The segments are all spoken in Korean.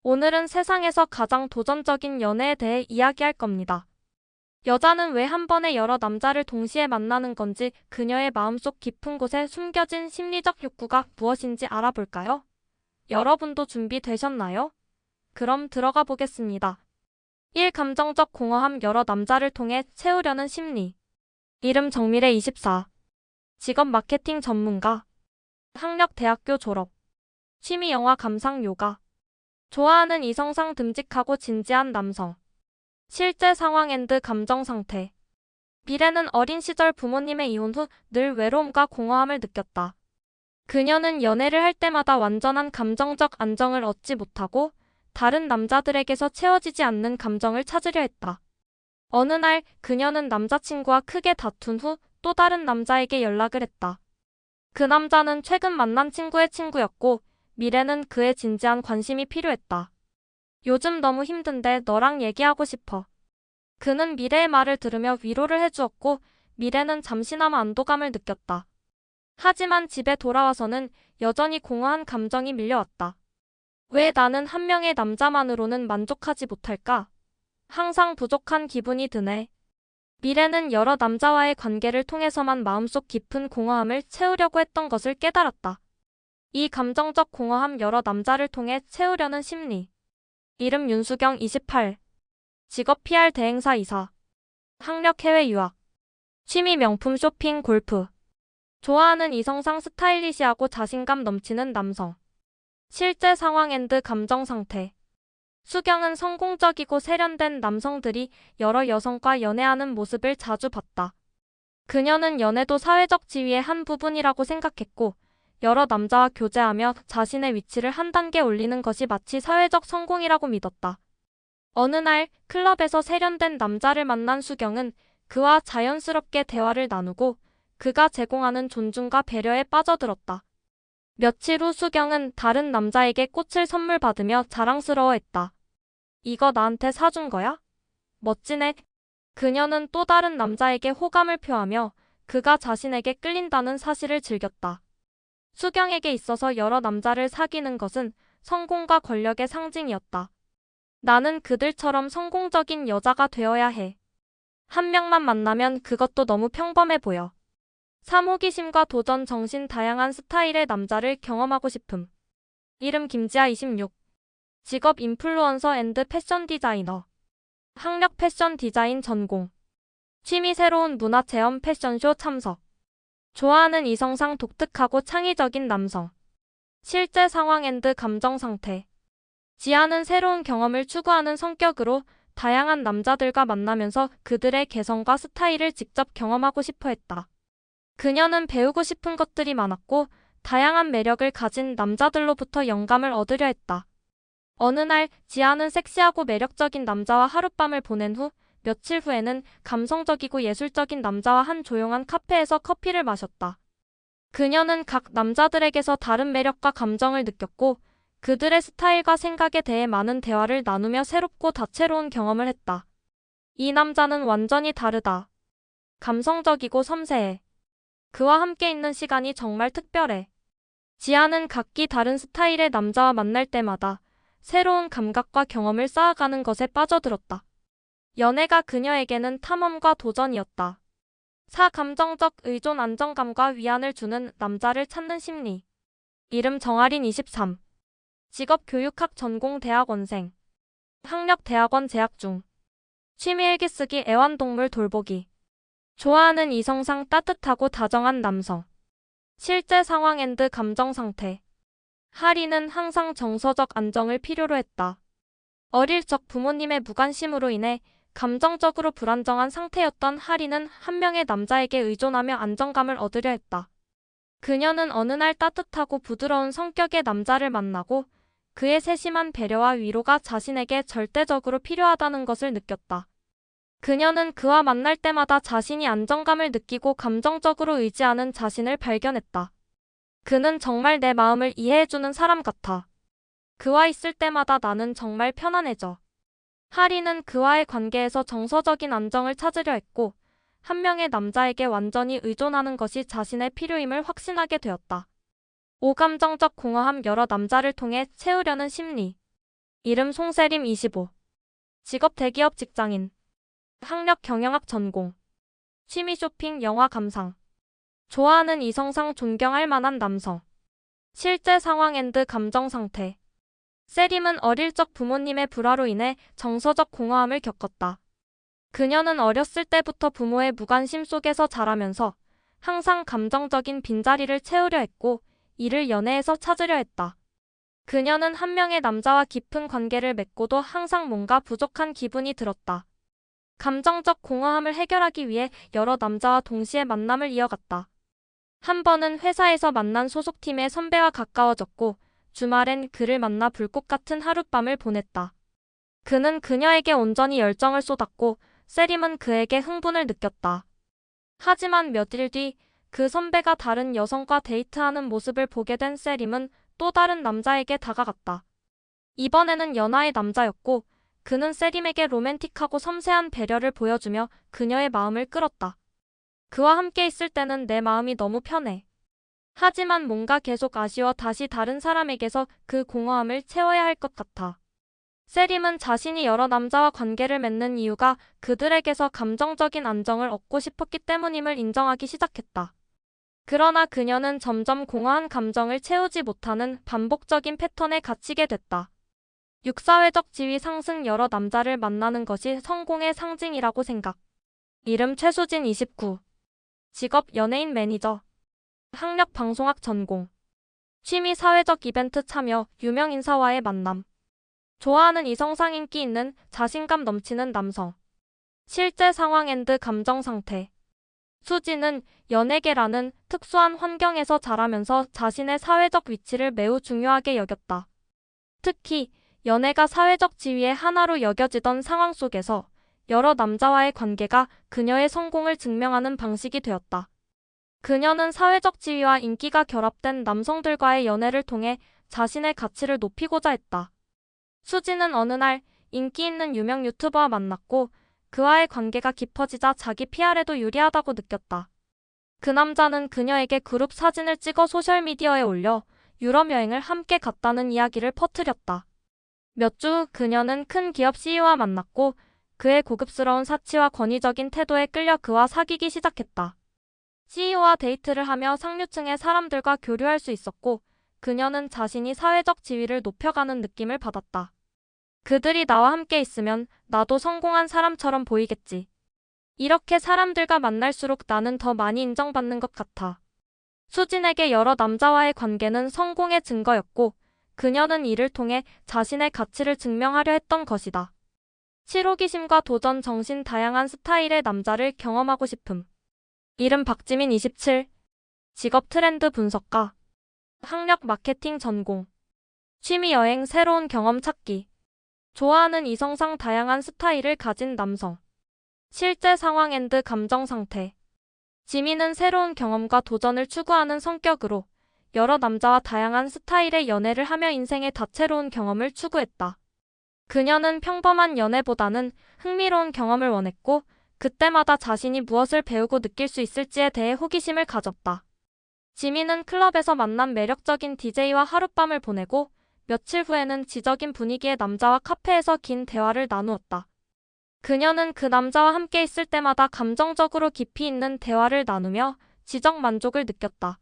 오늘은 세상에서 가장 도전적인 연애에 대해 이야기할 겁니다. 여자는 왜 한 번에 여러 남자를 동시에 만나는 건지, 그녀의 마음속 깊은 곳에 숨겨진 심리적 욕구가 무엇인지 알아볼까요? 여러분도 준비되셨나요? 그럼 들어가 보겠습니다. 1. 감정적 공허함. 여러 남자를 통해 채우려는 심리. 이름 정미래 24. 직업 마케팅 전문가. 학력 대학교 졸업. 취미 영화 감상 요가. 좋아하는 이성상 듬직하고 진지한 남성. 실제 상황 앤드 감정 상태. 미래는 어린 시절 부모님의 이혼 후 늘 외로움과 공허함을 느꼈다. 그녀는 연애를 할 때마다 완전한 감정적 안정을 얻지 못하고 다른 남자들에게서 채워지지 않는 감정을 찾으려 했다. 어느 날 그녀는 남자친구와 크게 다툰 후 또 다른 남자에게 연락을 했다. 그 남자는 최근 만난 친구의 친구였고, 미래는 그의 진지한 관심이 필요했다. 요즘 너무 힘든데 너랑 얘기하고 싶어. 그는 미래의 말을 들으며 위로를 해주었고, 미래는 잠시나마 안도감을 느꼈다. 하지만 집에 돌아와서는 여전히 공허한 감정이 밀려왔다. 왜 나는 한 명의 남자만으로는 만족하지 못할까? 항상 부족한 기분이 드네. 미래는 여러 남자와의 관계를 통해서만 마음속 깊은 공허함을 채우려고 했던 것을 깨달았다. 이 감정적 공허함. 여러 남자를 통해 채우려는 심리. 이름 윤수경 28. 직업 PR 대행사 이사. 학력 해외 유학. 취미 명품 쇼핑 골프. 좋아하는 이성상 스타일리시하고 자신감 넘치는 남성. 실제 상황 앤드 감정 상태. 수경은 성공적이고 세련된 남성들이 여러 여성과 연애하는 모습을 자주 봤다. 그녀는 연애도 사회적 지위의 한 부분이라고 생각했고, 여러 남자와 교제하며 자신의 위치를 한 단계 올리는 것이 마치 사회적 성공이라고 믿었다. 어느 날 클럽에서 세련된 남자를 만난 수경은 그와 자연스럽게 대화를 나누고 그가 제공하는 존중과 배려에 빠져들었다. 며칠 후 수경은 다른 남자에게 꽃을 선물 받으며 자랑스러워했다. 이거 나한테 사준 거야? 멋지네. 그녀는 또 다른 남자에게 호감을 표하며 그가 자신에게 끌린다는 사실을 즐겼다. 수경에게 있어서 여러 남자를 사귀는 것은 성공과 권력의 상징이었다. 나는 그들처럼 성공적인 여자가 되어야 해. 한 명만 만나면 그것도 너무 평범해 보여. 3. 호기심과 도전 정신. 다양한 스타일의 남자를 경험하고 싶음. 이름 김지아 26. 직업 인플루언서 앤드 패션 디자이너. 학력 패션 디자인 전공. 취미 새로운 문화 체험 패션쇼 참석. 좋아하는 이성상 독특하고 창의적인 남성. 실제 상황 앤드 감정 상태. 지아는 새로운 경험을 추구하는 성격으로 다양한 남자들과 만나면서 그들의 개성과 스타일을 직접 경험하고 싶어 했다. 그녀는 배우고 싶은 것들이 많았고 다양한 매력을 가진 남자들로부터 영감을 얻으려 했다. 어느 날 지아는 섹시하고 매력적인 남자와 하룻밤을 보낸 후 며칠 후에는 감성적이고 예술적인 남자와 한 조용한 카페에서 커피를 마셨다. 그녀는 각 남자들에게서 다른 매력과 감정을 느꼈고 그들의 스타일과 생각에 대해 많은 대화를 나누며 새롭고 다채로운 경험을 했다. 이 남자는 완전히 다르다. 감성적이고 섬세해. 그와 함께 있는 시간이 정말 특별해. 지아는 각기 다른 스타일의 남자와 만날 때마다 새로운 감각과 경험을 쌓아가는 것에 빠져들었다. 연애가 그녀에게는 탐험과 도전이었다. 4. 감정적 의존. 안정감과 위안을 주는 남자를 찾는 심리. 이름 정아린 23. 직업 교육학 전공 대학원생. 학력 대학원 재학 중. 취미 일기쓰기 애완동물 돌보기. 좋아하는 이성상 따뜻하고 다정한 남성. 실제 상황 앤드 감정 상태. 하리는 항상 정서적 안정을 필요로 했다. 어릴 적 부모님의 무관심으로 인해 감정적으로 불안정한 상태였던 하리는 한 명의 남자에게 의존하며 안정감을 얻으려 했다. 그녀는 어느 날 따뜻하고 부드러운 성격의 남자를 만나고 그의 세심한 배려와 위로가 자신에게 절대적으로 필요하다는 것을 느꼈다. 그녀는 그와 만날 때마다 자신이 안정감을 느끼고 감정적으로 의지하는 자신을 발견했다. 그는 정말 내 마음을 이해해주는 사람 같아. 그와 있을 때마다 나는 정말 편안해져. 하리는 그와의 관계에서 정서적인 안정을 찾으려 했고, 한 명의 남자에게 완전히 의존하는 것이 자신의 필요임을 확신하게 되었다. 5. 감정적 공허함. 여러 남자를 통해 채우려는 심리. 이름 송세림 25. 직업 대기업 직장인. 학력 경영학 전공. 취미 쇼핑, 영화 감상. 좋아하는 이성상 존경할 만한 남성. 실제 상황 앤드 감정 상태. 세림은 어릴 적 부모님의 불화로 인해 정서적 공허함을 겪었다. 그녀는 어렸을 때부터 부모의 무관심 속에서 자라면서 항상 감정적인 빈자리를 채우려 했고 이를 연애에서 찾으려 했다. 그녀는 한 명의 남자와 깊은 관계를 맺고도 항상 뭔가 부족한 기분이 들었다. 감정적 공허함을 해결하기 위해 여러 남자와 동시에 만남을 이어갔다. 한 번은 회사에서 만난 소속팀의 선배와 가까워졌고 주말엔 그를 만나 불꽃 같은 하룻밤을 보냈다. 그는 그녀에게 온전히 열정을 쏟았고 세림은 그에게 흥분을 느꼈다. 하지만 며칠 뒤 그 선배가 다른 여성과 데이트하는 모습을 보게 된 세림은 또 다른 남자에게 다가갔다. 이번에는 연하의 남자였고 그는 세림에게 로맨틱하고 섬세한 배려를 보여주며 그녀의 마음을 끌었다. 그와 함께 있을 때는 내 마음이 너무 편해. 하지만 뭔가 계속 아쉬워 다시 다른 사람에게서 그 공허함을 채워야 할 것 같아. 세림은 자신이 여러 남자와 관계를 맺는 이유가 그들에게서 감정적인 안정을 얻고 싶었기 때문임을 인정하기 시작했다. 그러나 그녀는 점점 공허한 감정을 채우지 못하는 반복적인 패턴에 갇히게 됐다. 육사회적 지위 상승. 여러 남자를 만나는 것이 성공의 상징이라고 생각. 이름 최수진 29. 직업 연예인 매니저. 학력 방송학 전공. 취미 사회적 이벤트 참여, 유명 인사와의 만남. 좋아하는 이성상 인기 있는 자신감 넘치는 남성. 실제 상황 앤드 감정 상태. 수지는 연예계라는 특수한 환경에서 자라면서 자신의 사회적 위치를 매우 중요하게 여겼다. 특히 연애가 사회적 지위의 하나로 여겨지던 상황 속에서 여러 남자와의 관계가 그녀의 성공을 증명하는 방식이 되었다. 그녀는 사회적 지위와 인기가 결합된 남성들과의 연애를 통해 자신의 가치를 높이고자 했다. 수지는 어느 날 인기 있는 유명 유튜버와 만났고 그와의 관계가 깊어지자 자기 PR에도 유리하다고 느꼈다. 그 남자는 그녀에게 그룹 사진을 찍어 소셜미디어에 올려 유럽 여행을 함께 갔다는 이야기를 퍼뜨렸다. 몇 주 후 그녀는 큰 기업 CEO와 만났고 그의 고급스러운 사치와 권위적인 태도에 끌려 그와 사귀기 시작했다. CEO와 데이트를 하며 상류층의 사람들과 교류할 수 있었고 그녀는 자신이 사회적 지위를 높여가는 느낌을 받았다. 그들이 나와 함께 있으면 나도 성공한 사람처럼 보이겠지. 이렇게 사람들과 만날수록 나는 더 많이 인정받는 것 같아. 수진에게 여러 남자와의 관계는 성공의 증거였고 그녀는 이를 통해 자신의 가치를 증명하려 했던 것이다. 실호기심과 도전 정신. 다양한 스타일의 남자를 경험하고 싶음. 이름 박지민 27. 직업 트렌드 분석가. 학력 마케팅 전공. 취미 여행, 새로운 경험 찾기. 좋아하는 이성상 다양한 스타일을 가진 남성. 실제 상황 앤드 감정 상태. 지민은 새로운 경험과 도전을 추구하는 성격으로 여러 남자와 다양한 스타일의 연애를 하며 인생의 다채로운 경험을 추구했다. 그녀는 평범한 연애보다는 흥미로운 경험을 원했고 그때마다 자신이 무엇을 배우고 느낄 수 있을지에 대해 호기심을 가졌다. 지민은 클럽에서 만난 매력적인 DJ와 하룻밤을 보내고 며칠 후에는 지적인 분위기의 남자와 카페에서 긴 대화를 나누었다. 그녀는 그 남자와 함께 있을 때마다 감정적으로 깊이 있는 대화를 나누며 지적 만족을 느꼈다.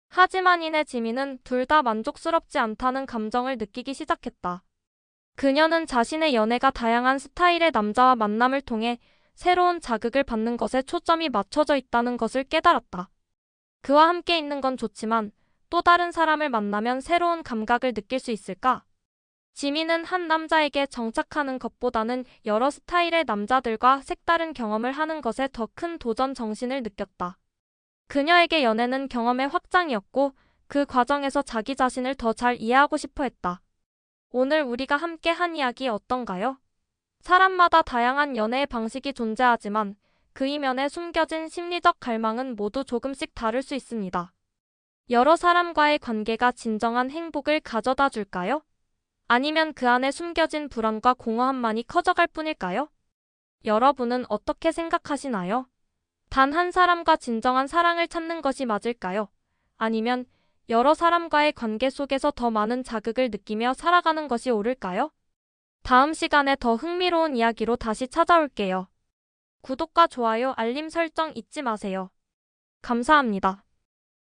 하지만 이내 지민은 둘 다 만족스럽지 않다는 감정을 느끼기 시작했다. 그녀는 자신의 연애가 다양한 스타일의 남자와 만남을 통해 새로운 자극을 받는 것에 초점이 맞춰져 있다는 것을 깨달았다. 그와 함께 있는 건 좋지만 또 다른 사람을 만나면 새로운 감각을 느낄 수 있을까? 지민은 한 남자에게 정착하는 것보다는 여러 스타일의 남자들과 색다른 경험을 하는 것에 더 큰 도전 정신을 느꼈다. 그녀에게 연애는 경험의 확장이었고 그 과정에서 자기 자신을 더 잘 이해하고 싶어 했다. 오늘 우리가 함께 한 이야기 어떤가요? 사람마다 다양한 연애의 방식이 존재하지만 그 이면에 숨겨진 심리적 갈망은 모두 조금씩 다를 수 있습니다. 여러 사람과의 관계가 진정한 행복을 가져다 줄까요? 아니면 그 안에 숨겨진 불안과 공허함만이 커져갈 뿐일까요? 여러분은 어떻게 생각하시나요? 단 한 사람과 진정한 사랑을 찾는 것이 맞을까요? 아니면 여러 사람과의 관계 속에서 더 많은 자극을 느끼며 살아가는 것이 옳을까요? 다음 시간에 더 흥미로운 이야기로 다시 찾아올게요. 구독과 좋아요, 알림 설정 잊지 마세요. 감사합니다.